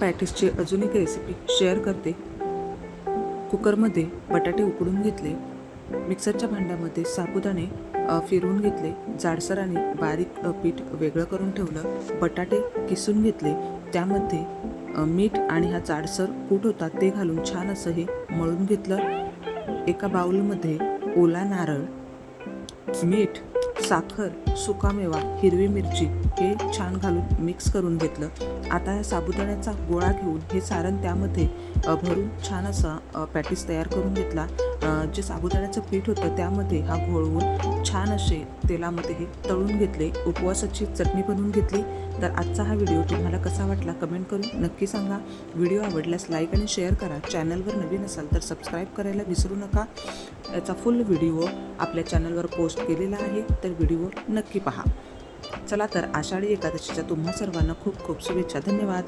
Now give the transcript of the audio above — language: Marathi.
पॅटिसची अजून एक रेसिपी शेअर करते। कुकरमध्ये बटाटे उकडून घेतले, मिक्सरच्या भांड्यामध्ये साबुदाणे फिरवून घेतले, जाडसर आणि बारीक पीठ वेगळं करून ठेवलं, बटाटे किसून घेतले, त्यामध्ये मीठ आणि हा जाडसर कूट होता ते घालून छान असं हे मळून घेतलं। एका बाउलमध्ये ओला नारळ, मीठ, साखर, सुकामेवा, हिरवी मिरची हे छान घालून मिक्स करून घेतलं। आता या साबुदाण्याचा गोळा घेऊन हे सारण त्यामध्ये भरून छान असा पॅटीस तयार करून घेतला। जे साबुदाण्याचं पीठ होतं त्यामध्ये हा घोळवून छान असे तेलामध्ये हे तळून घेतले। उपवासाची चटणी बनवून घेतली। तर आजचा हा व्हिडिओ तुम्हाला कसा वाटला कमेंट करून नक्की सांगा। व्हिडिओ आवडल्यास लाईक आणि शेअर करा। चॅनलवर नवीन असाल तर सबस्क्राईब करायला विसरू नका। याचा फुल व्हिडिओ आपल्या चॅनलवर पोस्ट केलेला आहे, तर व्हिडिओ नक्की पहा। चला तर आषाढी एकादशीच्या तुम्हा सर्वांना खूप खूप शुभेच्छा। धन्यवाद।